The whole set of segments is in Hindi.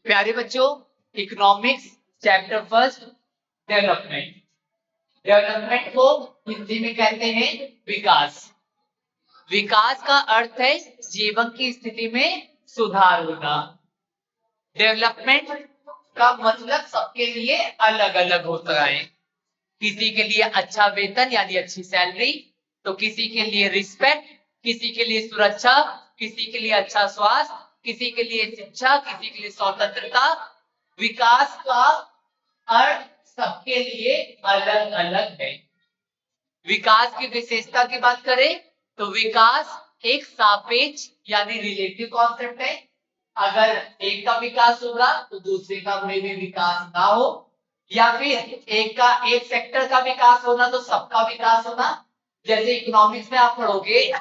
प्यारे बच्चों, economics chapter first, development. Development को हिंदी में कहते हैं विकास। विकास का अर्थ है जीवन की स्थिति में सुधार होना। डेवलपमेंट का मतलब सबके लिए अलग अलग होता है। किसी के लिए अच्छा वेतन यानी अच्छी सैलरी, तो किसी के लिए रिस्पेक्ट, किसी के लिए सुरक्षा, किसी के लिए अच्छा स्वास्थ्य, किसी के लिए शिक्षा, किसी के लिए स्वतंत्रता। विकास का अर्थ सबके लिए अलग अलग है। विकास की विशेषता की बात करें तो विकास एक सापेक्ष यानी रिलेटिव कॉन्सेप्ट है। अगर एक का विकास होगा तो दूसरे का में भी विकास ना हो, या फिर एक सेक्टर का विकास होना तो सबका विकास होना। जैसे इकोनॉमिक्स में आप पढ़ोगे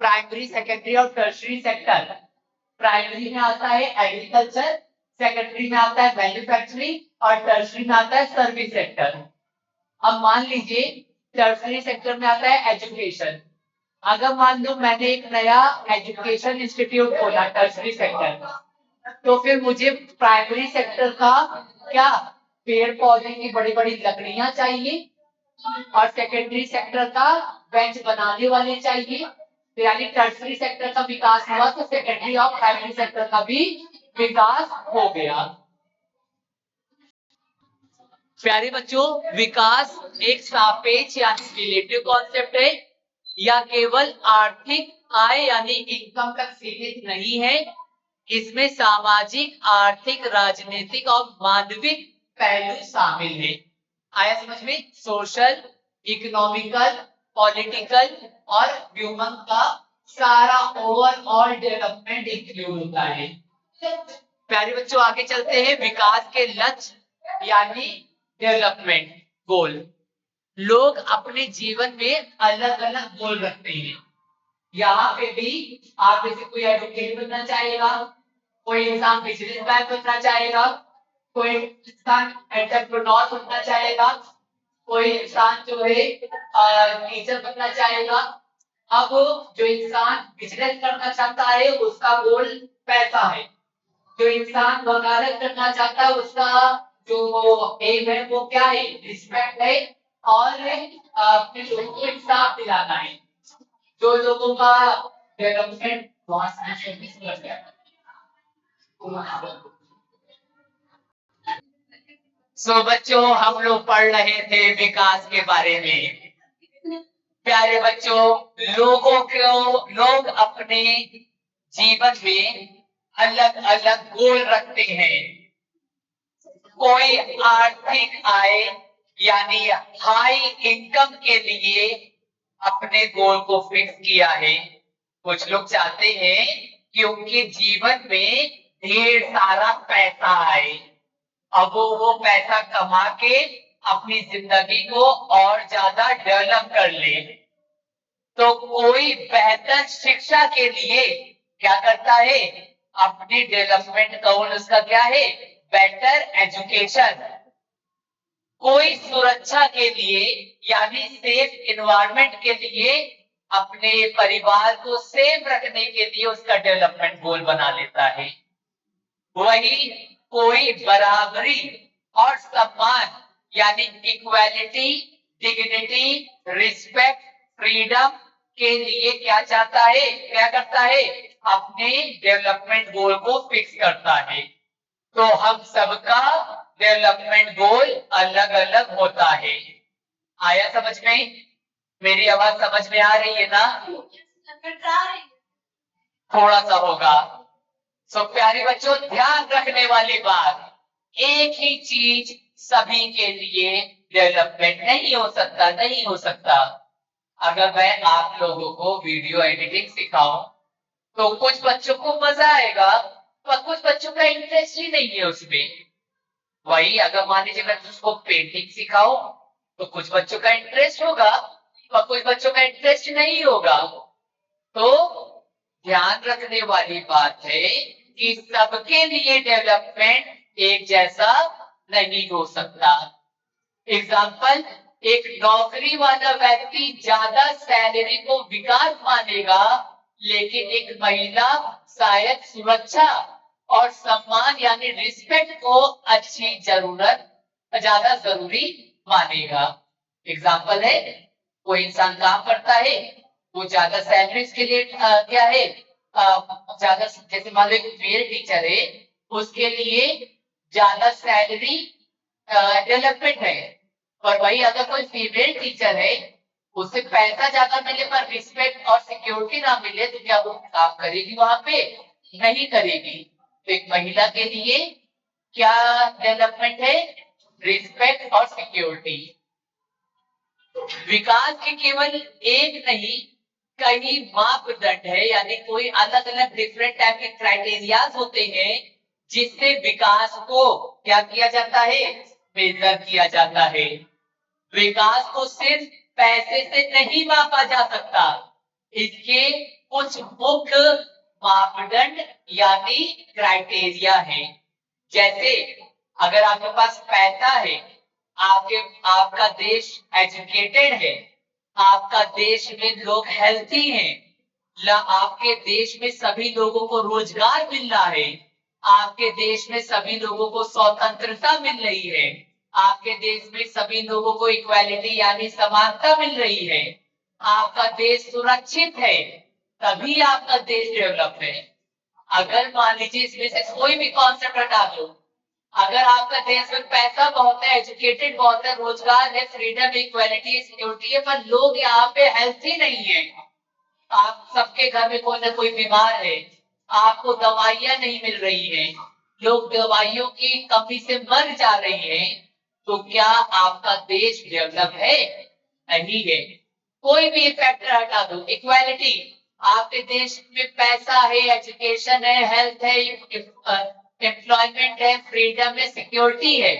प्राइमरी, सेकेंडरी और टर्शियरी सेक्टर। प्राइमरी में आता है एग्रीकल्चर, सेकेंडरी में आता है मैन्युफैक्चरिंग और टर्शियरी में आता है सर्विस सेक्टर। अब मान लीजिए टर्शियरी सेक्टर में आता है एजुकेशन। अगर मान लो मैंने एक नया एजुकेशन इंस्टीट्यूट खोला टर्शियरी सेक्टर, तो फिर मुझे प्राइमरी सेक्टर का क्या पेड़ पौधे की बड़ी बड़ी लकड़ियां चाहिए और सेकेंडरी सेक्टर का बेंच बनाने वाले चाहिए। तो यानी टर्शियरी सेक्टर का विकास हुआ तो सेकेंडरी और प्राइमरी सेक्टर का भी विकास हो गया। प्यारे बच्चों, विकास एक सापेक्ष यानी रिलेटिव कॉन्सेप्ट है। यह केवल आर्थिक आय यानी इनकम तक सीमित नहीं है। इसमें सामाजिक, आर्थिक, राजनीतिक और मानविक पहलू शामिल है। आया समझ में? सोशल, इकोनॉमिकल, पॉलिटिकल और ह्यूमन का सारा ओवरऑल डेवलपमेंट इंक्लूड होता है। प्यारे बच्चों, आगे चलते हैं। विकास के लक्ष्य यानी डेवलपमेंट गोल। लोग अपने जीवन में अलग अलग गोल रखते हैं। यहाँ पे भी आप में से कोई एडवोकेट बनना चाहेगा, कोई इंसान बिजनेसमैन बनना चाहेगा, कोई इंसान एंटरप्रेन्योर बनना चाहेगा, कोई इंसान जो है टीचर बनना चाहेगा। अब जो इंसान बिजनेस करना चाहता है उसका गोल पैसा है। जो इंसान वकालत करना चाहता है उसका जो एम है वो क्या है? रिस्पेक्ट है और अपने लोगों को इंसाफ दिलाना है। जो लोगों का डेवलपमेंट बच्चों, हम लोग पढ़ रहे थे विकास के बारे में। प्यारे बच्चों, लोग अपने जीवन में अलग अलग गोल रखते हैं। कोई आर्थिक आय यानी हाई इनकम के लिए अपने गोल को फिक्स किया है। कुछ लोग चाहते हैं कि उनके जीवन में ढेर सारा पैसा आए, अब वो पैसा कमा के अपनी जिंदगी को और ज्यादा डेवलप कर ले। तो कोई बेहतर शिक्षा के लिए क्या करता है? अपनी डेवलपमेंट गोल उसका क्या है? Better education. कोई सुरक्षा के लिए यानी सेफ एनवायरनमेंट के लिए अपने परिवार को सेफ रखने के लिए उसका डेवलपमेंट गोल बना लेता है। वही कोई बराबरी और सम्मान यानी इक्वालिटी, डिग्निटी, रिस्पेक्ट, फ्रीडम के लिए क्या चाहता है? क्या करता है? अपने डेवलपमेंट गोल को फिक्स करता है। तो हम सबका डेवलपमेंट गोल अलग अलग होता है। आया समझ में? मेरी आवाज समझ में आ रही है ना? थोड़ा सा होगा। तो प्यारे बच्चों, ध्यान रखने वाली बात, एक ही चीज सभी के लिए डेवलपमेंट नहीं हो सकता, नहीं हो सकता। अगर मैं आप लोगों को वीडियो एडिटिंग सिखाऊं तो कुछ बच्चों को मजा आएगा पर कुछ बच्चों का इंटरेस्ट ही नहीं है उसमें। वही अगर मान लीजिए मैं उसको पेंटिंग सिखाऊं तो कुछ बच्चों का इंटरेस्ट होगा और कुछ बच्चों का इंटरेस्ट नहीं होगा। तो ध्यान रखने वाली बात है कि सबके लिए डेवलपमेंट एक जैसा नहीं हो सकता। एग्जाम्पल, एक नौकरी वाला व्यक्ति ज्यादा सैलरी को विकास मानेगा, लेकिन एक महिला शायद सुरक्षा और सम्मान यानी रिस्पेक्ट को अच्छी जरूरत ज्यादा जरूरी मानेगा। एग्जाम्पल है, कोई इंसान काम करता है, वो ज्यादा सैलरी के लिए क्या है, ज्यादा, जैसे मान लो एक मेल टीचर है, उसके लिए ज्यादा सैलरी डेवलपमेंट है। और वही अगर कोई फीमेल टीचर है, उससे पैसा ज्यादा मिले पर रिस्पेक्ट और सिक्योरिटी ना मिले, तो क्या वो काम करेगी वहां पे? नहीं करेगी। तो एक महिला के लिए क्या डेवलपमेंट है? रिस्पेक्ट और सिक्योरिटी। विकास के केवल एक नहीं, कई मापदंड है, यानी कोई अलग अलग डिफरेंट टाइप के क्राइटेरियाज होते हैं जिससे विकास को क्या किया जाता है? मेजर किया जाता है। विकास को सिर्फ पैसे से नहीं मापा जा सकता, इसके कुछ मुख्य मापदंड यानी क्राइटेरिया है। जैसे अगर आपके पास पैसा है, आपका देश एजुकेटेड है, आपका देश में लोग हेल्थी हैं, आपके देश में सभी लोगों को रोजगार मिल रहा है, आपके देश में सभी लोगों को स्वतंत्रता मिल रही है, आपके देश में सभी लोगों को इक्वालिटी यानी समानता मिल रही है, आपका देश सुरक्षित है, तभी आपका देश डेवलप है। अगर मान लीजिए इसमें से कोई भी कॉन्सेप्ट हटा दो, अगर आपका देश में पैसा बहुत है, एजुकेटेड बहुत है, रोजगार है, फ्रीडम, इक्वालिटी, सिक्योरिटी है, पर लोग यहाँ पे हेल्थी नहीं है, आप सबके घर में कोई ना कोई बीमार है, आपको दवाइयां नहीं मिल रही है, लोग दवाइयों की कमी से मर जा रहे हैं, तो क्या आपका देश डेवलप है? नहीं है। कोई भी फैक्टर हटा दो, इक्वालिटी, आपके देश में पैसा है, एजुकेशन है, हेल्थ है, एम्प्लॉयमेंट है, फ्रीडम है, सिक्योरिटी है,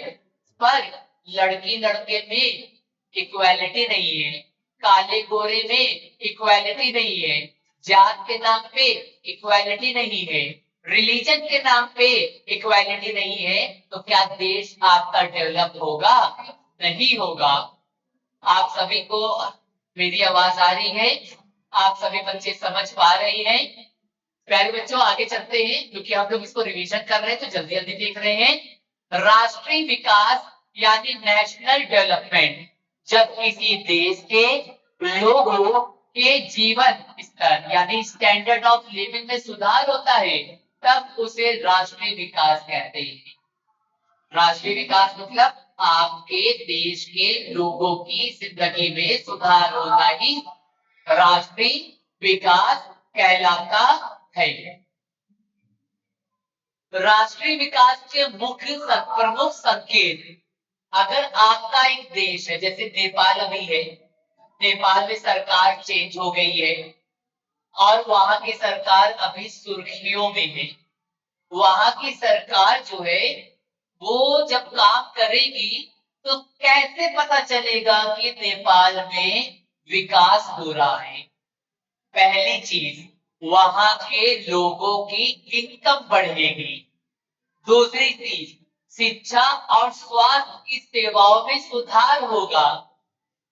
पर लड़की लड़के में इक्वालिटी नहीं है, काले गोरे में इक्वालिटी नहीं है, जात के नाम पे इक्वालिटी नहीं है, रिलीजन के नाम पे इक्वालिटी नहीं है, तो क्या देश आपका डेवलप होगा? नहीं होगा। आप सभी को मेरी आवाज आ रही है? आप सभी बच्चे समझ पा रहे हैं? प्यारे बच्चों, आगे चलते हैं, क्योंकि हम लोग इसको रिवीजन कर रहे हैं तो जल्दी जल्दी देख रहे हैं। राष्ट्रीय विकास यानी नेशनल डेवलपमेंट, जब किसी देश के लोगों के जीवन स्तर यानी स्टैंडर्ड ऑफ लिविंग में सुधार होता है, तब उसे राष्ट्रीय विकास कहते हैं। राष्ट्रीय विकास मतलब आपके देश के लोगों की जिंदगी में सुधार होना ही राष्ट्रीय विकास कहलाता है। राष्ट्रीय विकास के मुख्य प्रमुख संकेत, अगर आपका एक देश है, जैसे नेपाल अभी है, नेपाल में सरकार चेंज हो गई है और वहां की सरकार अभी सुर्खियों में है। वहां की सरकार जो है वो जब काम करेगी तो कैसे पता चलेगा कि नेपाल में विकास हो रहा है? पहली चीज, वहां के लोगों की इनकम बढ़ेगी। दूसरी चीज, शिक्षा और स्वास्थ्य की सेवाओं में सुधार होगा।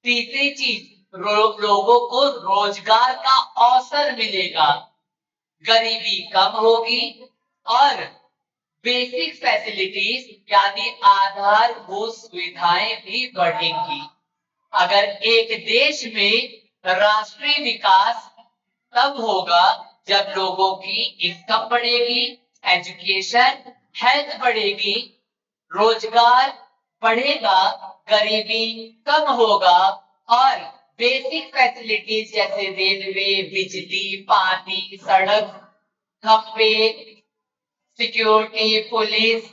तीसरी चीज, लोगों को रोजगार का अवसर मिलेगा, गरीबी कम होगी और बेसिक फैसिलिटीज यानी आधारभूत सुविधाएं भी बढ़ेंगी। अगर एक देश में राष्ट्रीय विकास तब होगा जब लोगों की इनकम बढ़ेगी, एजुकेशन, हेल्थ बढ़ेगी, रोजगार बढ़ेगा, गरीबी कम होगा और बेसिक फैसिलिटीज जैसे रेलवे, बिजली, पानी, सड़क, खंबे, सिक्योरिटी, पुलिस,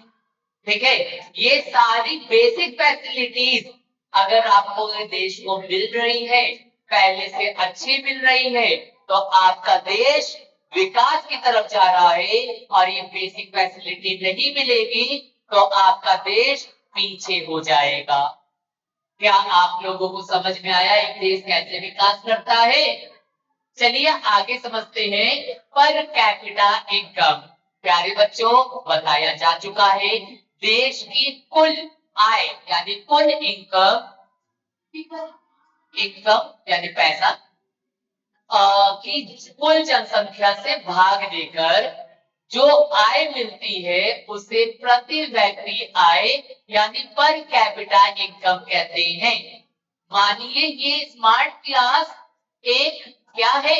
ठीक है, ये सारी बेसिक फैसिलिटीज अगर आपको देश को मिल रही है, पहले से अच्छी मिल रही है, तो आपका देश विकास की तरफ जा रहा है। और ये बेसिक फैसिलिटी नहीं मिलेगी तो आपका देश पीछे हो जाएगा। क्या आप लोगों को समझ में आया एक देश कैसे विकास करता है? चलिए आगे समझते हैं। पर कैपिटा इनकम, प्यारे बच्चों, बताया जा चुका है देश की कुल आय यानी कुल इनकम, इनकम यानी पैसा की कुल जनसंख्या से भाग देकर जो आय मिलती है उसे प्रति व्यक्ति आय यानी पर कैपिटा इनकम कहते हैं। मानिए ये स्मार्ट क्लास एक क्या है,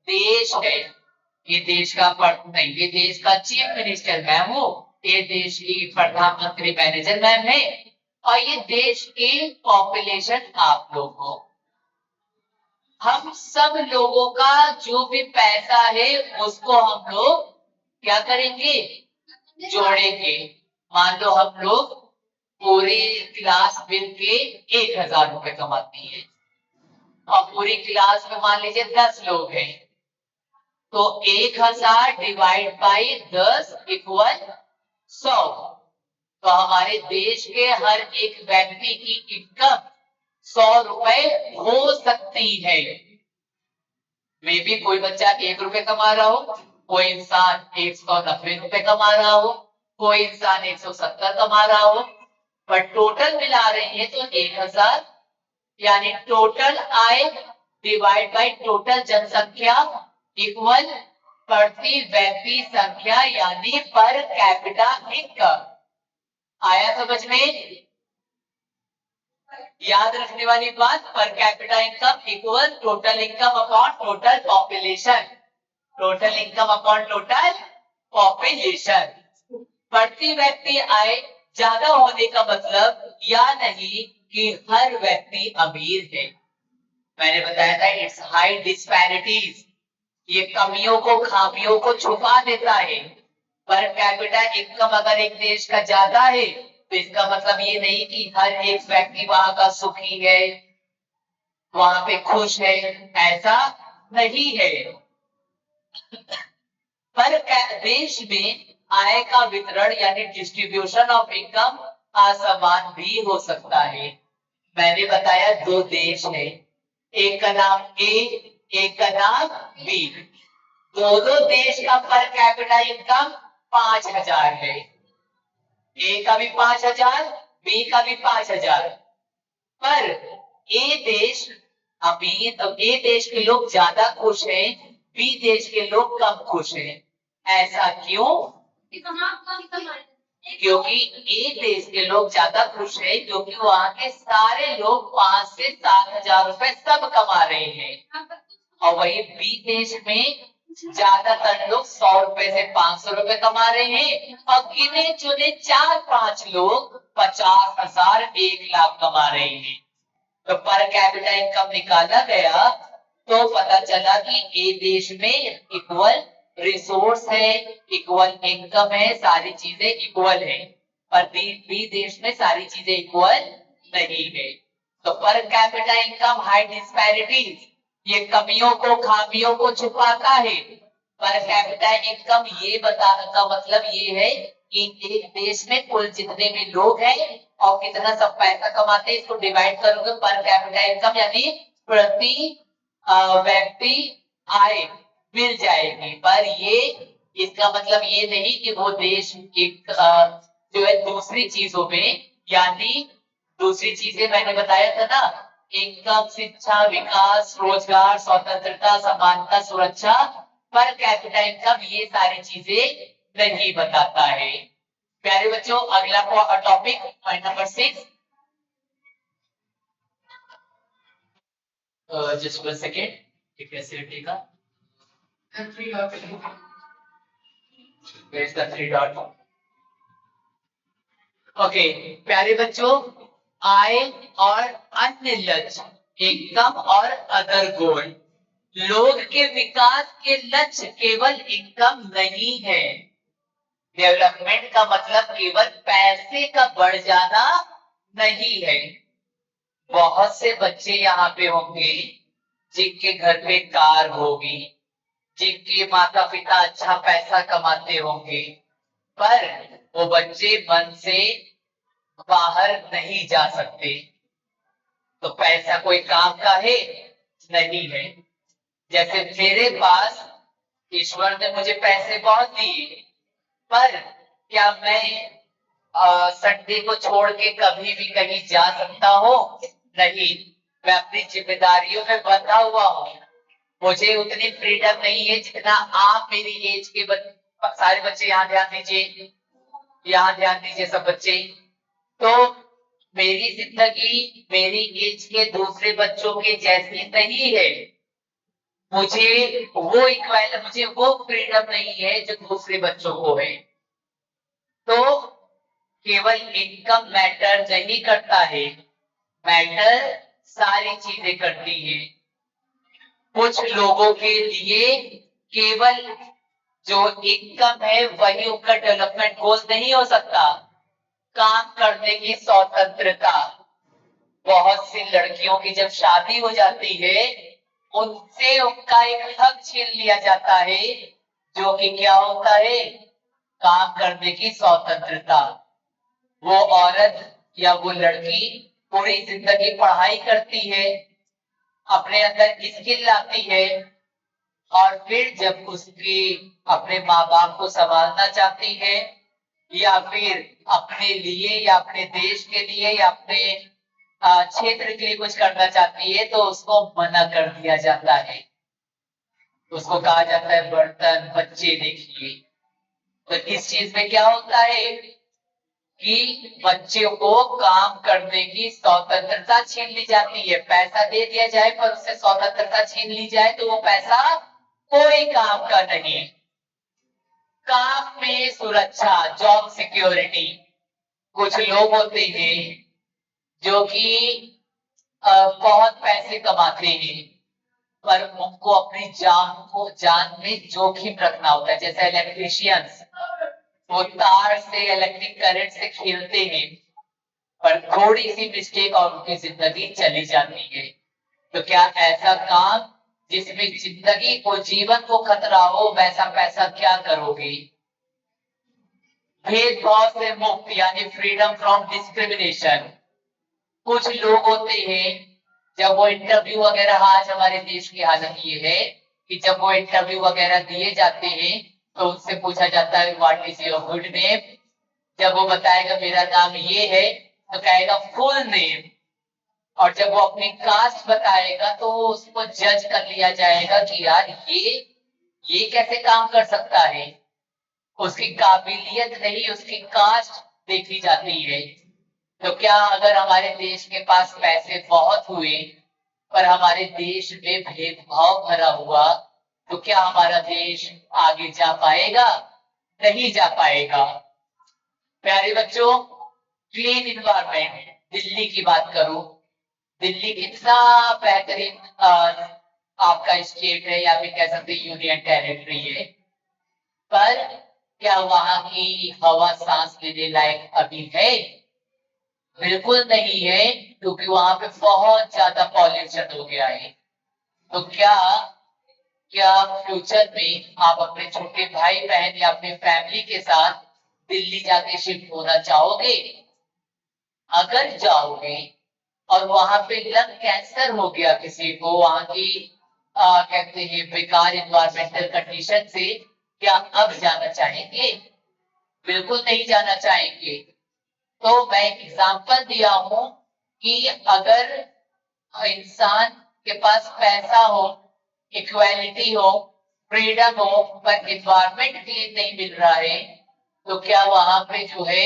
देश है। ये देश का नहीं, ये देश का चीफ मिनिस्टर मैं हूँ, ये देश की प्रधानमंत्री मैनेजर मैम है, और ये देश की पॉपुलेशन आप लोग हो। हम सब लोगों का जो भी पैसा है उसको हम लोग क्या करेंगे, जोड़ेंगे। मान लो हम लोग पूरी क्लास मिलके 1000 रुपए कमाती है और पूरी क्लास में मान लीजिए 10 लोग हैं, तो 1000 डिवाइड बाई 10 इक्वल 100। तो हमारे देश के हर एक व्यक्ति की इनकम 100 रुपए हो सकती है। मे भी कोई बच्चा 1 रुपए कमा रहा हो, कोई इंसान 190 रुपए कमा रहा हो, कोई इंसान 170 कमा रहा हो, पर टोटल मिला रहे हैं तो 1000, यानी total I divide by total जनसंख्या इक्वल प्रति व्यक्ति संख्या यानी पर कैपिटा इनकम। आया समझ में? याद रखने वाली बात, per capita income equal total income upon total population, total income upon total population. प्रति व्यक्ति आय ज्यादा होने का मतलब या नहीं कि हर व्यक्ति अमीर है। मैंने बताया था इट्स हाई डिस्पैरिटीज, ये कमियों को खामियों को छुपा देता है। पर कैपिटा इनकम अगर एक देश का ज्यादा है तो इसका मतलब ये नहीं कि हर एक व्यक्ति वहां का सुखी है, वहां पे खुश है, ऐसा नहीं है। पर देश में आय का वितरण यानी डिस्ट्रीब्यूशन ऑफ इनकम असमान भी हो सकता है। मैंने बताया 2 देश है, एक का नाम ए, एक का नाम बी। दोनों देश का पर कैपिटा इनकम 5000 है, ए का भी 5000, बी का भी 5000। पर ए देश अमीर, ए देश के लोग ज्यादा खुश हैं, बी देश के लोग कम खुश हैं। ऐसा क्यों? क्योंकि ए देश के लोग ज्यादा खुश हैं क्योंकि वहां के सारे लोग 5 से 7000 रुपए सब कमा रहे हैं, और वही बी देश में ज्यादातर लोग 100 रुपए से 500 रुपए कमा रहे हैं, और गिने चुने 4-5 लोग 50,000 1,00,000 कमा रहे हैं। तो पर कैपिटा इनकम निकाला गया तो पता चला कि ए देश में इक्वल रिसोर्स है, इक्वल इनकम है, सारी चीजें इक्वल है, पर बी देश में सारी चीजें इक्वल नहीं है। तो per capita income high disparities ये कमियों को खामियों को छुपाता है। पर कैपिटा इनकम ये बताने का मतलब ये है कि एक देश में कुल जितने भी लोग हैं और कितना सब पैसा कमाते हैं, इसको डिवाइड करोगे पर कैपिटा इनकम यानी प्रति व्यक्ति आय मिल जाएगी। पर ये इसका मतलब ये नहीं कि वो देश एक जो है दूसरी चीजों में, यानी दूसरी चीजें मैंने बताया था ना, इनकम, शिक्षा, विकास, रोजगार, स्वतंत्रता, समानता, सुरक्षा, पर कैपिटा इनकम ये सारी चीजें नहीं बताता है। प्यारे बच्चों अगला topic point number 6, just 1 second, capacity का ओके। प्यारे बच्चों आय और अन्य लक्ष्य इनकम और अदर गोल, लोग के विकास के लक्ष्य केवल इनकम नहीं है। डेवलपमेंट का मतलब केवल पैसे का बढ़ जाना नहीं है। बहुत से बच्चे यहाँ पे होंगे जिनके घर पे कार होगी, जिनके माता पिता अच्छा पैसा कमाते होंगे, पर वो बच्चे मन से बाहर नहीं जा सकते। तो पैसा कोई काम का है नहीं है। जैसे मेरे पास ईश्वर ने मुझे पैसे बहुत दिए, पर क्या मैं संडे को छोड़ के कभी भी कहीं जा सकता हूँ? नहीं, मैं अपनी जिम्मेदारियों में बंधा हुआ हूँ। मुझे उतनी फ्रीडम नहीं है जितना आप मेरी एज के सारे बच्चे यहाँ ध्यान दीजिए, यहाँ ध्यान दीजिए सब बच्चे। तो मेरी जिंदगी मेरी एज के दूसरे बच्चों के जैसी नहीं है। मुझे वो फ्रीडम नहीं है जो दूसरे बच्चों को है। तो केवल इनकम मैटर नहीं करता है, मैटर सारी चीजें करती है। कुछ लोगों के लिए केवल जो इनकम है वही उनका डेवलपमेंट गोल नहीं हो सकता। काम करने की स्वतंत्रता, बहुत सी लड़कियों की जब शादी हो जाती है उनसे उनका एक हक छीन लिया जाता है, जो कि क्या होता है, काम करने की स्वतंत्रता। वो औरत या वो लड़की पूरी जिंदगी पढ़ाई करती है, अपने अंदर स्किल लाती है, और फिर जब उसकी अपने माँ बाप को संभालना चाहती है या फिर अपने लिए या अपने देश के लिए या अपने क्षेत्र के लिए कुछ करना चाहती है तो उसको मना कर दिया जाता है। उसको कहा जाता है बर्तन बच्चे देखिए। तो इस चीज में क्या होता है कि बच्चों को काम करने की स्वतंत्रता छीन ली जाती है। पैसा दे दिया जाए पर उससे स्वतंत्रता छीन ली जाए तो वो पैसा कोई काम का नहीं। काम में सुरक्षा, जॉब सिक्योरिटी। कुछ लोग होते हैं जो कि बहुत पैसे कमाते हैं पर उनको अपनी जान में जोखिम रखना होता है। जैसे इलेक्ट्रिशियंस, वो तार से इलेक्ट्रिक करंट से खेलते हैं पर थोड़ी सी मिस्टेक और उनकी जिंदगी चली जाती है। तो क्या ऐसा काम जिसमें जिंदगी को जीवन को खतरा हो वैसा पैसा क्या करोगे? भेदभाव से मुक्त यानी फ्रीडम फ्रॉम डिस्क्रिमिनेशन। कुछ लोग होते हैं जब वो इंटरव्यू वगैरह, आज हमारे देश की हालत ये है कि जब वो इंटरव्यू वगैरह दिए जाते हैं तो उनसे पूछा जाता है what is your good name. जब वो बताएगा मेरा नाम ये है तो कहेगा फुल नेम, और जब वो अपनी कास्ट बताएगा तो उसको जज कर लिया जाएगा कि यार ये कैसे काम कर सकता है। उसकी काबिलियत नहीं, उसकी कास्ट देखी जाती है। तो क्या अगर हमारे देश के पास पैसे बहुत हुए पर हमारे देश में भेदभाव भरा हुआ तो क्या हमारा देश आगे जा पाएगा? नहीं जा पाएगा। प्यारे बच्चों, क्लीन इन्वायरमेंट, दिल्ली की बात करूं, दिल्ली कितना बेहतरीन आपका स्टेट है या फिर कह सकते यूनियन टेरिटरी है, पर क्या वहां की हवा सांस लेने लायक अभी है? बिल्कुल नहीं है, क्योंकि वहां पे बहुत ज्यादा पॉल्यूशन हो गया है। तो क्या फ्यूचर में आप अपने छोटे भाई बहन या अपने फैमिली के साथ दिल्ली जाके शिफ्ट होना चाहोगे? अगर जाओगे और वहां पे लंग कैंसर हो गया किसी को वहां की कहते हैं बेकार इन्वायरमेंटल कंडीशन से, क्या अब जाना चाहेंगे? बिल्कुल नहीं जाना चाहेंगे। तो मैं एग्जांपल दिया हूं कि अगर इंसान के पास पैसा हो, इक्वालिटी हो, फ्रीडम हो, पर इन्वायरमेंट क्लीन नहीं मिल रहा है तो क्या वहां पे जो है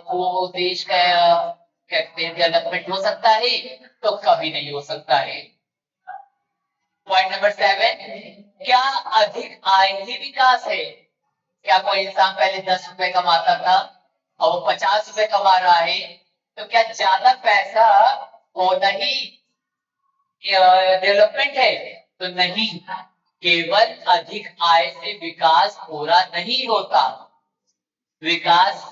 वो देश का कहते हैं डेवलपमेंट हो सकता है? तो कभी नहीं हो सकता है। पॉइंट नंबर 7, क्या अधिक आय ही विकास है? क्या कोई इंसान पहले 10 रुपए कमाता था और वो 50 रुपए कमा रहा है तो क्या ज्यादा पैसा होना ही डेवलपमेंट है? तो नहीं, केवल अधिक आय से विकास पूरा नहीं होता। विकास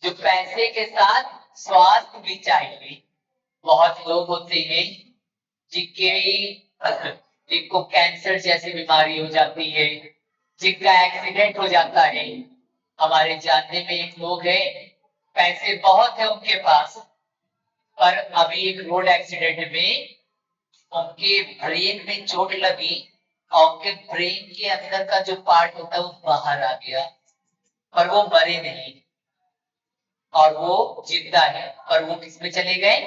जो पैसे के साथ स्वास्थ्य भी चाहिए। बहुत लोग होते हैं जिनको कैंसर जैसी बीमारी हो जाती है, जिनका एक्सीडेंट हो जाता है। हमारे जानने में एक लोग है, पैसे बहुत है उनके पास, पर अभी एक रोड एक्सीडेंट में उनके ब्रेन में चोट लगी और उनके ब्रेन के अंदर का जो पार्ट होता है वो बाहर आ गया, पर वो मरे नहीं और वो जिंदा है। पर वो किस में चले गए?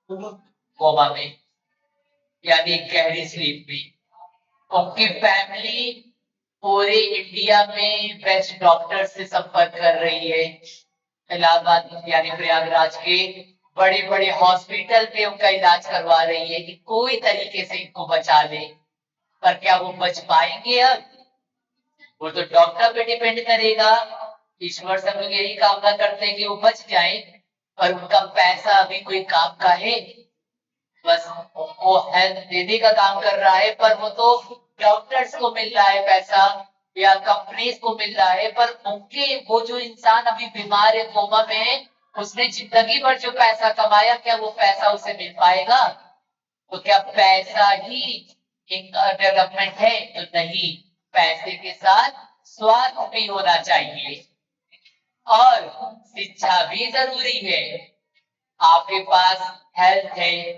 कोमा में, यानी गहरी स्लीप में। उनकी फैमिली पूरे इंडिया में बेस्ट डॉक्टर से संपर्क कर रही है। इलाहाबाद यानी प्रयागराज के बड़े बड़े हॉस्पिटल पे उनका इलाज करवा रही है कि कोई तरीके से इनको बचा ले। पर क्या वो बच पाएंगे? अब वो तो डॉक्टर पे डिपेंड करेगा। ईश्वर से हम लोग यही कामना करते हैं कि वो बच जाए, पर उनका पैसा अभी कोई काम का है? बस वो हेल्थ देने का काम कर रहा है, पर वो तो डॉक्टर्स को मिल रहा है पैसा या कंपनीज को मिल रहा है। पर उनके वो जो इंसान अभी बीमार है, कोमा में है, उसने जिंदगी भर जो पैसा कमाया, क्या वो पैसा उसे मिल पाएगा? तो क्या पैसा ही डेवलपमेंट है? तो नहीं, पैसे के साथ स्वास्थ्य भी होना चाहिए और शिक्षा भी जरूरी है। आपके पास हेल्थ है,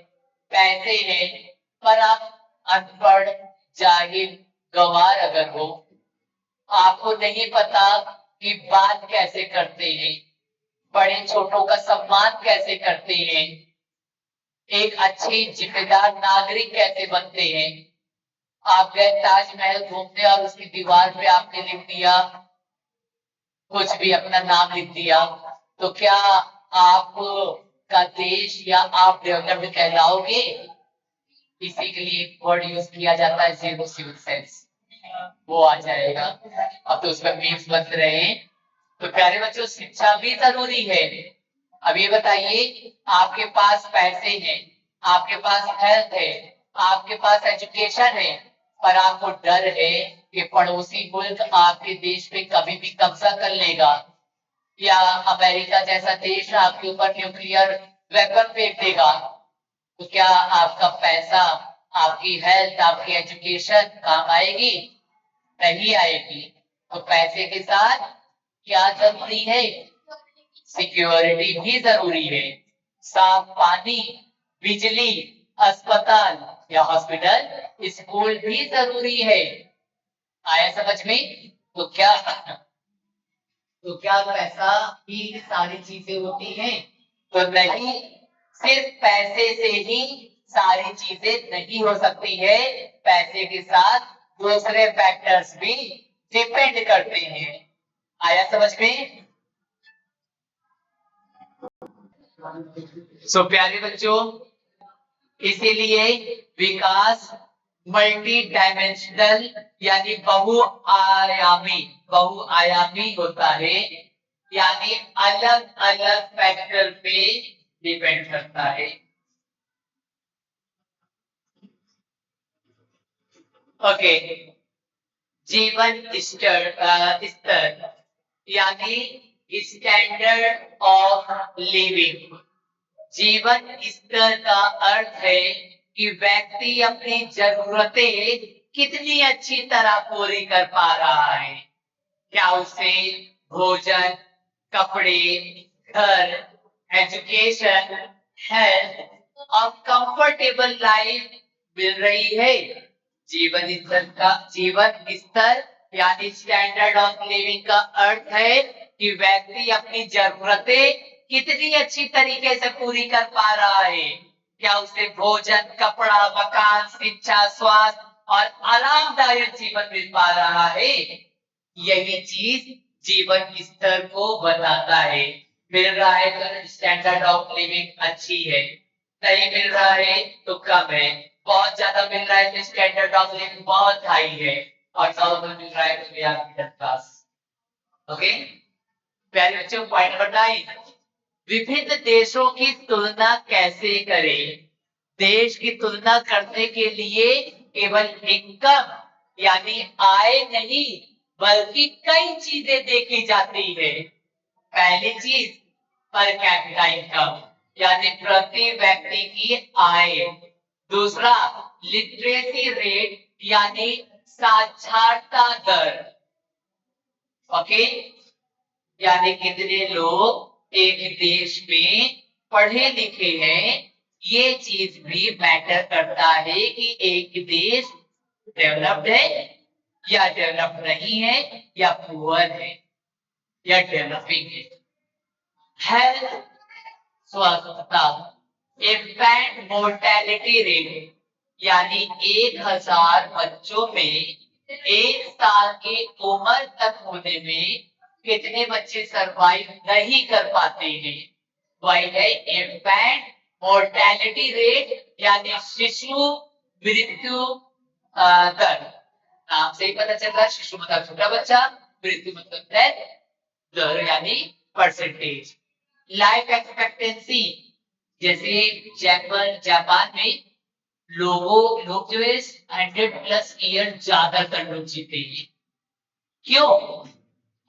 पैसे हैं, पर आप अनपढ़, जाहिल, गंवार अगर हो, आपको नहीं पता कि बात कैसे करते हैं, बड़े छोटों का सम्मान कैसे करते हैं, एक अच्छे जिम्मेदार नागरिक कैसे बनते हैं। आप गए ताजमहल घूमने और उसकी दीवार पे आपने लिख दिया, कुछ भी अपना नाम लिख दिया, तो क्या आप का देश या आप डेवलप्ड कहलाओगे? इसी के लिए एक वर्ड यूज किया जाता है, जीरो सिविल सेंस। वो आ जाएगा। अब तो उसमें मीम्स बन रहे हैं। तो प्यारे बच्चों, शिक्षा भी जरूरी है। अब ये बताइए, आपके पास पैसे हैं, आपके पास हेल्थ है, आपके पास एजुकेशन है, पर आपको डर है कि पड़ोसी मुल्क आपके देश पे कभी भी कब्जा कर लेगा, या अमेरिका जैसा देश आपके ऊपर न्यूक्लियर वेपन फेंक देगा। तो क्या आपका पैसा, आपकी हेल्थ, आपकी एजुकेशन काम आएगी? नहीं आएगी। तो पैसे के साथ क्या जरूरी है? सिक्योरिटी भी जरूरी है। साफ पानी, बिजली, अस्पताल या हॉस्पिटल, स्कूल भी जरूरी है। आया समझ में? तो क्या पैसा ही सारी चीजें होती हैं? तो नहीं, सिर्फ पैसे से ही सारी चीजें नहीं हो सकती है। पैसे के साथ दूसरे फैक्टर्स भी डिपेंड करते हैं। आया समझ में? सो प्यारे बच्चों, इसीलिए विकास मल्टी डायमेंशनल यानी बहुआयामी होता है, यानी अलग अलग फैक्टर पे डिपेंड करता है। ओके, जीवन स्तर यानी स्टैंडर्ड ऑफ लिविंग। जीवन स्तर का अर्थ है कि व्यक्ति अपनी जरूरतें कितनी अच्छी तरह पूरी कर पा रहा है। क्या उसे भोजन, कपड़े, घर, एजुकेशन, हेल्थ और कंफर्टेबल लाइफ मिल रही है? जीवन स्तर यानी स्टैंडर्ड ऑफ लिविंग का अर्थ है कि व्यक्ति अपनी जरूरतें कितनी अच्छी तरीके से पूरी कर पा रहा है। क्या उसे भोजन, कपड़ा, मकान, शिक्षा, स्वास्थ्य और आरामदायक जीवन मिल पा रहा है? यही चीज जीवन स्तर को बताता है। मिल रहा है तो स्टैंडर्ड ऑफ लिविंग अच्छी है, नहीं मिल रहा है तो कम है, बहुत ज्यादा मिल रहा है तो स्टैंडर्ड ऑफ लिविंग बहुत हाई है, और नॉर्मल मिल रहा है तो we are middle class. Okay प्यारे बच्चों, पॉइंट नंबर 9, विभिन्न देशों की तुलना कैसे करें? देश की तुलना करने के लिए केवल इनकम यानी आय नहीं, बल्कि कई चीजें देखी जाती है। पहली चीज पर कैपिटा इनकम यानी प्रति व्यक्ति की आय। दूसरा लिटरेसी रेट यानी साक्षरता दर। ओके, यानी कितने लोग एक देश में पढ़े लिखे हैं, ये चीज भी मैटर करता है कि एक देश डेवलप्ड है या डेवलप नहीं है, या पुअर है या डेवलपिंग है। हेल्थ, स्वास्थ्यता, इन्फेंट मोर्टेलिटी रेट यानी 1000 बच्चों में 1 साल की उम्र तक होने में कितने बच्चे सरवाइव नहीं कर पाते हैं? वही है इन्फेंट मोर्टेलिटी रेट, यानी शिशु मृत्यु दर। नाम से ही पता चल रहा है, शिशु मतलब छोटा बच्चा, मृत्यु मतलब डेथ, दर यानी परसेंटेज। लाइफ एक्सपेक्टेंसी, जैसे जापान में लोग जो है 100+ ईयर ज्यादातर लोग जीते हैं। क्यों?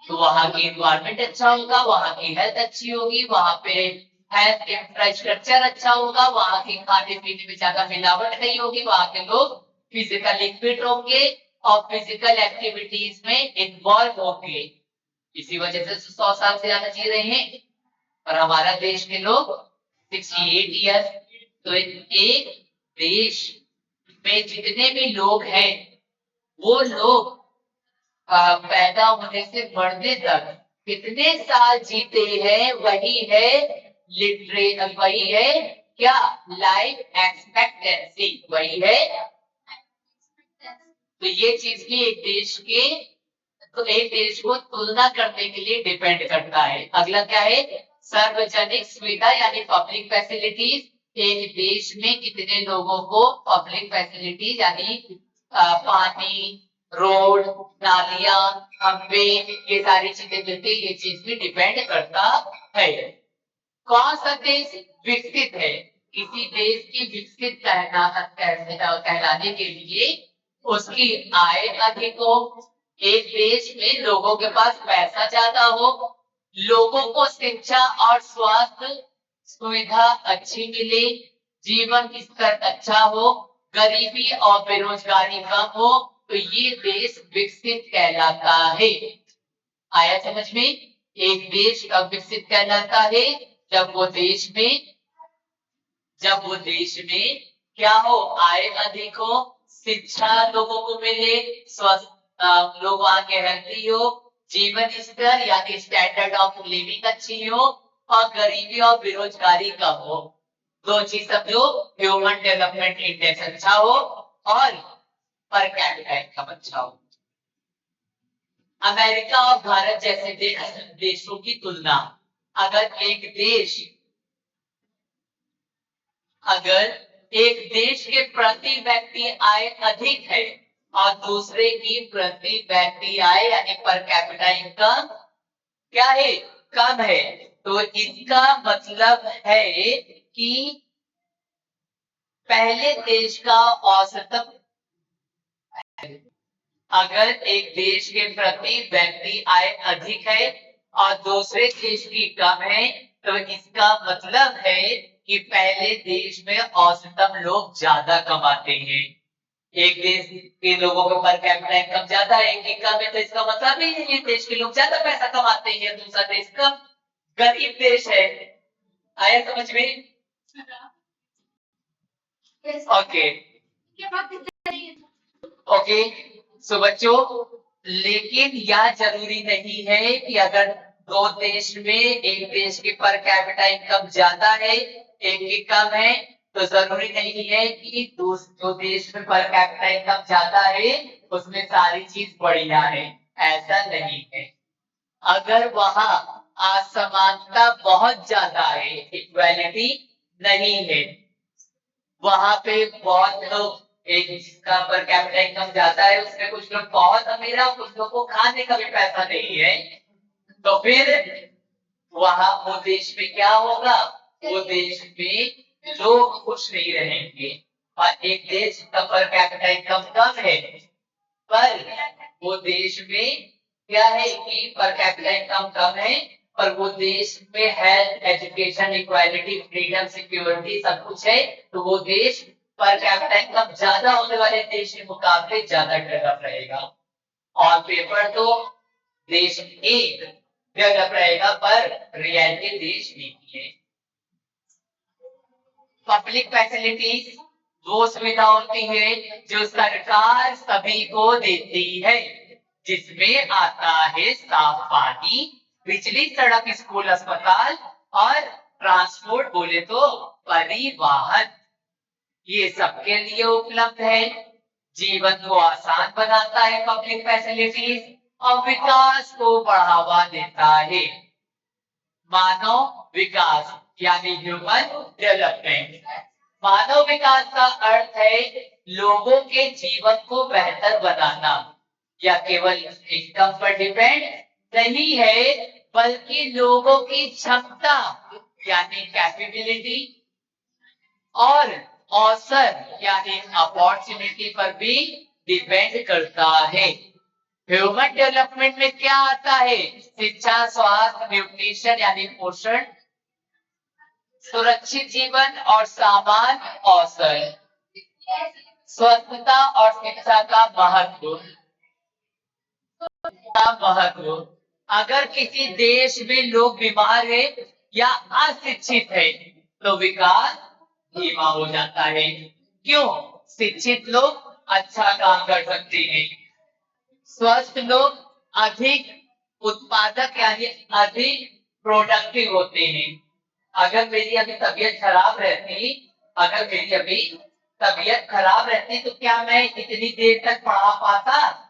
तो वहां की इन्वायरमेंट अच्छा होगा, वहां की हेल्थ अच्छी होगी, वहां पे हेल्थ इंफ्रास्ट्रक्चर अच्छा होगा, वहां के खाने पीने में ज्यादा मिलावट नहीं होगी, वहां के लोग फिजिकली फिट होंगे और फिजिकल एक्टिविटीज में इन्वॉल्व होंगे। इसी वजह से 100 साल से ज्यादा जी रहे हैं। और हमारा देश के लोग 68 ईयर्स। तो एक देश में जितने भी लोग हैं वो लोग पैदा होने से मरने तक कितने साल जीते हैं, वही है वही है क्या, लाइफ एक्सपेक्टेंसी, वही है। तो ये चीज की एक देश को तुलना करने के लिए डिपेंड करता है। अगला क्या है, सार्वजनिक सुविधा यानी पब्लिक फैसिलिटीज। एक देश में कितने लोगों को पब्लिक फैसिलिटीज यानी पानी, रोड, नालियां, खंबे, ये सारी चीजें मिलती है, ये चीज भी डिपेंड करता है। कौन सा देश विकसित है? किसी देश की विकसित कहलाने के लिए उसकी आय अधिक हो, एक देश में लोगों के पास पैसा ज्यादा हो, लोगों को शिक्षा और स्वास्थ्य सुविधा अच्छी मिले, जीवन स्तर अच्छा हो, गरीबी और बेरोजगारी कम हो, तो ये देश विकसित कहलाता है। आया समझ में? एक देश कब विकसित कहलाता है? जब वो देश में क्या हो, आय अधिक हो, शिक्षा लोगों को मिले, स्वस्थ लोग वहां के हेल्थी हो, जीवन स्तर यानी स्टैंडर्ड ऑफ लिविंग अच्छी हो, और गरीबी और बेरोजगारी कम हो। दो चीज समझो, ह्यूमन डेवलपमेंट इंडेक्स अच्छा हो और पर कैपिटा इनकम अच्छा हो। अमेरिका और भारत जैसे देशों की तुलना, अगर एक देश के प्रति व्यक्ति आय अधिक है और दूसरे की प्रति व्यक्ति आय यानी पर कैपिटा इनकम क्या है, कम है, तो इसका मतलब है कि पहले देश का औसत, अगर एक देश के प्रति व्यक्ति आय अधिक है और दूसरे देश की कम है, तो इसका मतलब है कि पहले देश में औसतन लोग ज्यादा कमाते हैं। एक देश के लोगों के पर कैपिटा इनकम ज्यादा है, एक कम है, तो इसका मतलब ही है ये देश के लोग ज्यादा पैसा कमाते हैं, दूसरा देश कम गरीब देश है। आया समझ में? Okay okay. सो बच्चों, लेकिन यह जरूरी नहीं है कि अगर दो देश में एक देश की पर कैपिटा इनकम ज्यादा है एक की कम है, तो जरूरी नहीं है कि जो देश में पर कैपिटा इनकम ज्यादा है उसमें सारी चीज बढ़िया है, ऐसा नहीं है। अगर वहां असमानता बहुत ज्यादा है, इक्वालिटी नहीं है, वहां पे बहुत लोग, एक जिसका पर कैपिटा इनकम ज्यादा है उसमें कुछ लोग बहुत अमीर है, कुछ लोगों को खाने का भी पैसा नहीं है, तो फिर वहां वो देश में क्या होगा, वो देश में लोग खुश नहीं रहेंगे। और एक देश का पर कैपिटा इनकम कम है पर वो देश में क्या है कि पर कैपिटा इनकम कम है पर वो देश में health, education, equality, freedom, security सब कुछ है, तो वो देश पर कैपिटा इनकम ज्यादा होने वाले देश के मुकाबले ज्यादा डेवलप रहेगा। ऑन पेपर तो देश एक डेवलप रहेगा पर रियलिटी देश नहीं है। पब्लिक फैसिलिटीज वो सुविधा होती है जो सरकार सभी को देती है, जिसमें आता है साफ पानी, बिजली, सड़क, स्कूल, अस्पताल और ट्रांसपोर्ट, बोले तो परिवहन, ये सबके लिए उपलब्ध है। जीवन को आसान बनाता है पब्लिक फैसिलिटीज, और विकास को बढ़ावा देता है। मानव विकास यानी ह्यूमन डेवलपमेंट। मानव विकास का अर्थ है लोगों के जीवन को बेहतर बनाना। या केवल इनकम पर डिपेंड नहीं है, बल्कि लोगों की क्षमता यानी कैपेबिलिटी और अवसर यानी अपॉर्चुनिटी पर भी डिपेंड करता है। ह्यूमन डेवलपमेंट में क्या आता है? शिक्षा, स्वास्थ्य, न्यूट्रिशन यानी पोषण, सुरक्षित जीवन और समान अवसर। स्वस्थता और शिक्षा का महत्व। अगर किसी देश में लोग बीमार है या अशिक्षित है तो विकास धीमा हो जाता है। क्यों? शिक्षित लोग अच्छा काम कर सकते हैं, स्वस्थ लोग अधिक उत्पादक यानी अधिक प्रोडक्टिव होते हैं। अगर मेरी अभी तबीयत खराब रहती तो क्या मैं इतनी देर तक पढ़ा पाता?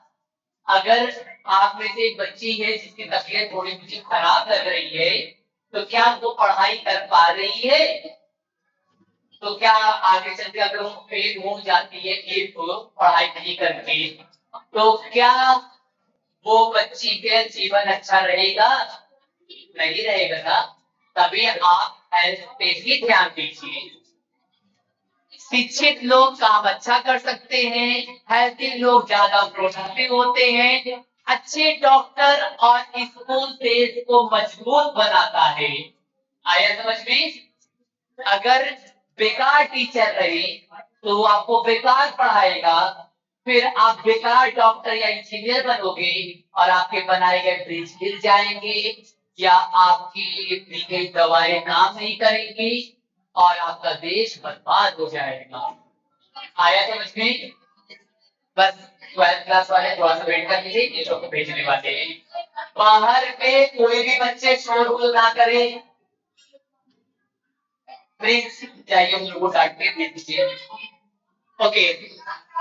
अगर आप में से एक बच्ची है जिसकी तबीयत थोड़ी मुझे खराब लग रही है, तो क्या वो पढ़ाई कर पा रही है? तो क्या आगे चलकर अगर वो फेल हो जाती है कि तो पढ़ाई नहीं करके, तो क्या वो बच्ची का जीवन अच्छा रहेगा? नहीं रहेगा ना। तभी आप हेल्थ पे भी ध्यान दीजिए। शिक्षित लोग काम अच्छा कर सकते हैं, हेल्थी लोग ज्यादा प्रोडक्टिव होते हैं। अच्छे डॉक्टर और स्कूल देश को मजबूत बनाता है। आया समझ में? अगर बेकार टीचर रहे तो आपको बेकार पढ़ाएगा, फिर आप बेकार डॉक्टर या इंजीनियर बनोगे और आपके बनाए गए ब्रिज गिर जाएंगे, या आपकी दी गई दवाएं काम नहीं करेंगी और आपका देश बर्बाद हो जाएगा। आया समझ में? बस 12th क्लास वाले थोड़ा सा वेट कर लीजिए, ये लोग भेजने वाले हैं। बाहर पे कोई भी बच्चे शोरगुल ना करे, प्लीज जाइए उन लोगों को डांट के दे दीजिए। ओके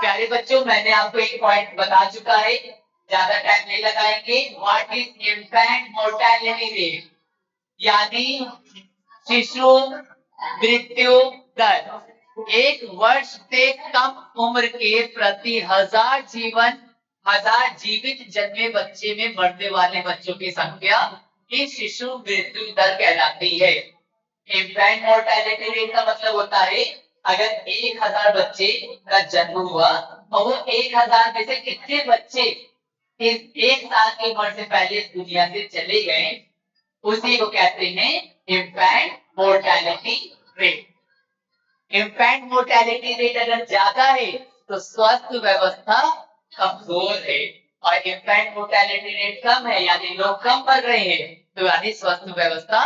प्यारे बच्चों, मैंने आपको एक पॉइंट बता चुका है, ज्यादा टाइम नहीं लगाएंगे। What is infant mortality rate यानी शिशु मृत्यु दर। एक वर्ष से कम उम्र के प्रति हजार जीवित जन्मे बच्चे में मरने वाले बच्चों की संख्या इस शिशु मृत्यु दर कहलाती है। इन्फेंट मोर्टेलिटी रेट का मतलब होता है अगर 1000 बच्चे का जन्म हुआ और वो 1000 में से कितने बच्चे इस 1 साल की उम्र से पहले इस दुनिया से चले गए, उसी को कहते हैं infant mortality rate. Infant mortality rate अगर ज्यादा है तो स्वास्थ्य व्यवस्था कमजोर है, और इन्फेंट मोर्टेलिटी रेट कम है यानी लोग कम मर रहे हैं, तो यानी स्वास्थ्य व्यवस्था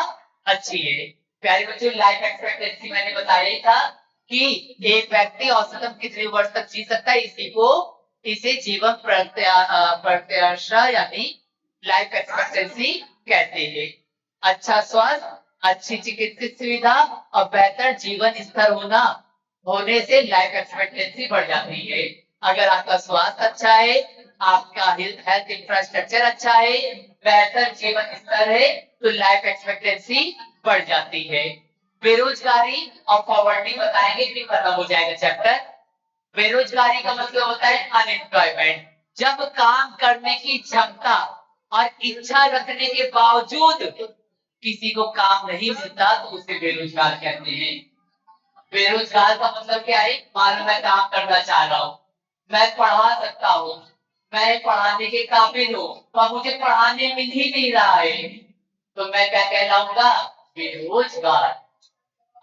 अच्छी है। प्यारे बच्चों, लाइफ एक्सपेक्टेंसी मैंने बताया ही था कि एक व्यक्ति औसतन कितने वर्ष तक जी सकता है, इसे जीवन प्रत्याशा यानी लाइफ एक्सपेक्टेंसी कहते हैं। अच्छा स्वास्थ्य, अच्छी चिकित्सा सुविधा और बेहतर जीवन स्तर होने से लाइफ एक्सपेक्टेंसी बढ़ जाती है। अगर आपका स्वास्थ्य अच्छा है, आपका हेल्थ इंफ्रास्ट्रक्चर अच्छा है, बेहतर जीवन स्तर है, तो लाइफ एक्सपेक्टेंसी बढ़ जाती है। बेरोजगारी और पॉवर्टी बताएंगे, फिर खत्म हो जाएगा चैप्टर। बेरोजगारी का मतलब होता है अनएम्प्लॉयमेंट। जब काम करने की क्षमता और इच्छा रखने के बावजूद किसी को काम नहीं मिलता तो उसे बेरोजगार कहते हैं। बेरोजगार का मतलब क्या है? मान लो मैं काम करना चाह रहा हूँ, मैं पढ़ा सकता हूँ, मैं पढ़ाने के काबिल हूँ, पर मुझे पढ़ाने मिल ही नहीं रहा है, तो मैं क्या कहलाऊंगा? बेरोजगार।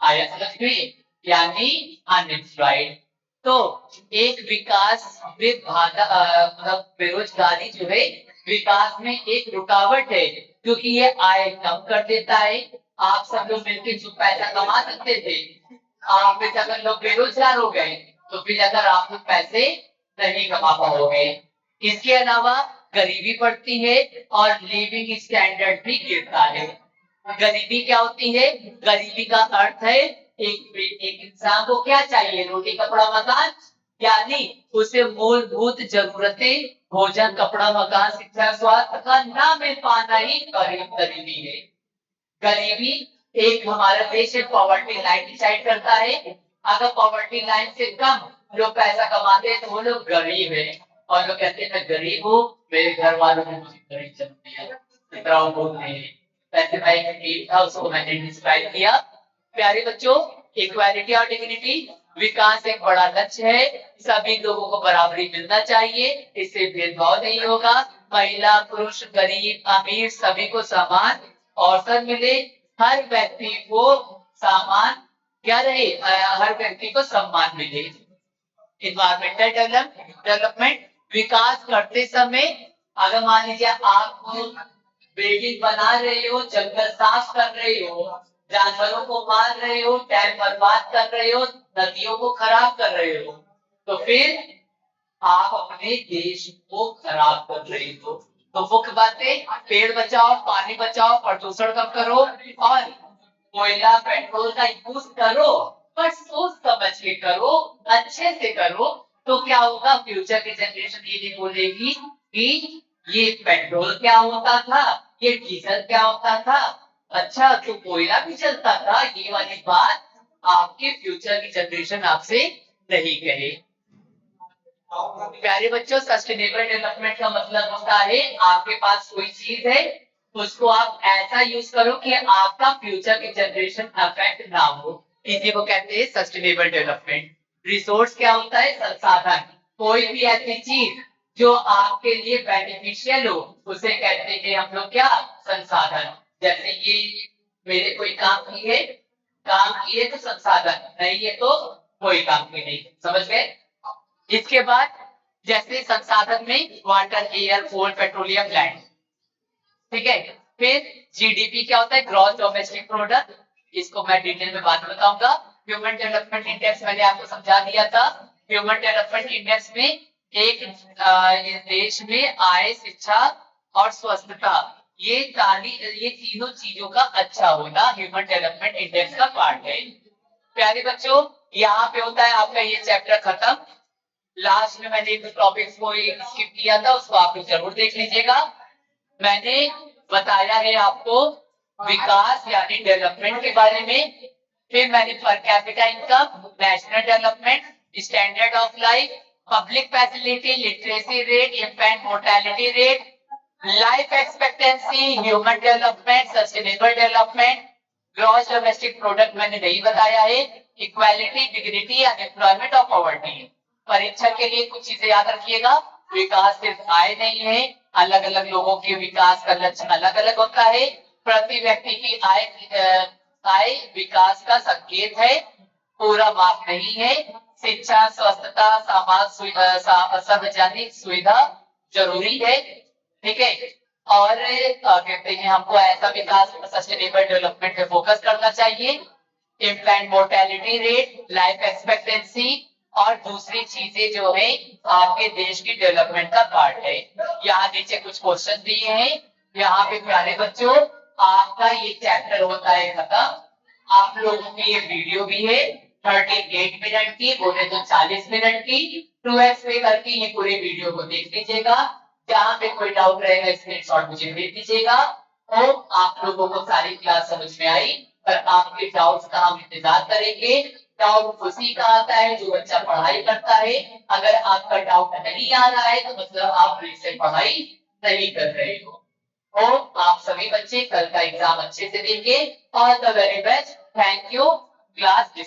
आया समझ में? यानी अनएम्प्लॉयड। तो एक विकास में मतलब बेरोजगारी जो है विकास में एक रुकावट है, क्योंकि ये आय कम कर देता है। आप सब लोग मिलकर जो पैसा कमा सकते थे, आप में से अगर लोग बेरोजगार हो गए तो फिर अगर आप लोग पैसे नहीं कमा पाओगे। इसके अलावा गरीबी बढ़ती है और लिविंग स्टैंडर्ड भी गिरता है। गरीबी क्या होती है? गरीबी का अर्थ है एक इंसान को क्या चाहिए? रोटी, कपड़ा, मकान, यानी उसे मूलभूत जरूरतें भोजन, कपड़ा, मकान, शिक्षा, स्वास्थ्य का ना मिल पाना ही गरीबी है। गरीबी एक हमारा देश में पॉवर्टी लाइन डिसाइड करता है। अगर पॉवर्टी लाइन से कम लोग पैसा कमाते हैं तो वो लोग गरीब है, और लोग कहते हैं मैं गरीब हूँ, मेरे घर वालों ने मुझे गरीब जन्म दिया, इतना वो बोलते हैं। वैसे भाई एक था, उसको मैंने डिस्क्राइब किया। प्यारे बच्चों, इक्वालिटी और डिग्निटी, विकास एक बड़ा लक्ष्य है। सभी लोगों को बराबरी मिलना चाहिए, इससे भेदभाव नहीं होगा। महिला, पुरुष, गरीब, अमीर सभी को समान अवसर मिले, हर व्यक्ति को समान क्या रहे, हर व्यक्ति को सम्मान मिले। इन्वायरमेंटल डेवलपमेंट, विकास करते समय अगर मान लीजिए आप बिल्डिंग बना रहे हो, जंगल साफ कर रहे हो, जानवरों को मार रहे हो, डैम बर्बाद कर रहे हो, नदियों को खराब कर रहे हो, तो फिर आप अपने देश को खराब कर रहे हो। तो मुख्य बातें, पेड़ बचाओ, पानी बचाओ, प्रदूषण कम करो, और कोयला पेट्रोल का यूज करो, पर सोच समझ के करो, अच्छे से करो। तो क्या होगा, फ्यूचर की जनरेशन ये नहीं बोलेगी कि ये पेट्रोल क्या होता था, ये डीजल क्या होता था, अच्छा तो कोयला भी चलता था, ये वाली बात आपके फ्यूचर की जनरेशन आपसे नहीं कहे। प्यारे बच्चों, सस्टेनेबल डेवलपमेंट का मतलब होता है आपके पास कोई चीज है, उसको आप ऐसा यूज करो कि आपका फ्यूचर की जनरेशन अफेक्ट ना हो, इसी को कहते हैं सस्टेनेबल डेवलपमेंट। रिसोर्स क्या होता है, संसाधन, कोई भी ऐसी चीज जो आपके लिए बेनिफिशियल हो उसे कहते हैं हम लोग क्या, संसाधन। जैसे ये मेरे कोई काम किए तो संसाधन, नहीं है तो कोई काम की नहीं, समझ गए। इसके बाद जैसे संसाधन में वाटर, एयर, कोल, पेट्रोलियम, लैंड, ठीक है। फिर जीडीपी क्या होता है, ग्रॉस डोमेस्टिक प्रोडक्ट, इसको मैं डिटेल में बाद में बताऊंगा। ह्यूमन डेवलपमेंट इंडेक्स मैंने आपको समझा दिया था। ह्यूमन डेवलपमेंट इंडेक्स में एक देश में आय, शिक्षा और स्वस्थता, ये तीनों चीजों का अच्छा होना ह्यूमन डेवलपमेंट इंडेक्स का पार्ट है। प्यारे बच्चों, यहाँ पे होता है आपका ये चैप्टर खत्म। लास्ट में मैंने कुछ टॉपिक्स को स्किप किया था, उसको आप लोग जरूर देख लीजिएगा। मैंने बताया है आपको विकास यानी डेवलपमेंट के बारे में, फिर मैंने per capita income, national development, standard of life, public facility, literacy rate, infant mortality rate, life expectancy, human development, sustainable development, gross domestic product मैंने नहीं बताया है, इक्वालिटी, डिग्निटी, अनएम्प्लॉयमेंट और पॉवर्टी। परीक्षा के लिए कुछ चीजें याद रखिएगा, विकास सिर्फ आय नहीं है, अलग अलग लोगों के विकास का लक्ष्य अलग अलग होता है। प्रति व्यक्ति की आय विकास का संकेत है, पूरा माप नहीं है। शिक्षा, स्वस्थता, सार्वजनिक सुविधा जरूरी है, ठीक है। और कहते हैं हमको ऐसा विकास सस्टेनेबल डेवलपमेंट पे फोकस करना चाहिए। Infant mortality rate, life expectancy और दूसरी चीजें जो है आपके देश की डेवलपमेंट का पार्ट है। यहाँ नीचे कुछ क्वेश्चन दिए हैं। यहाँ पे प्यारे बच्चों, आपका ये चैप्टर होता है खत्म। आप लोगों की ये वीडियो भी है 38 मिनट की, बोले तो 40 मिनट की। 2x पे करके ये पूरे वीडियो को देख लीजिएगा। जहाँ पे कोई डाउट रहेगा स्क्रीनशॉट मुझे भेज दीजिएगा। और आप लोगों को सारी क्लास समझ में आई, पर आपके डाउट्स का हम इंतजार करेंगे। डाउट उसी का आता है जो बच्चा पढ़ाई करता है। अगर आपका डाउट नहीं आ रहा है तो मतलब आप रिसेंट पढ़ाई नहीं कर रहे हो। और आप सभी बच्चे कल का एग्जाम अच्छे से देंगे। All the very best, thank you. Class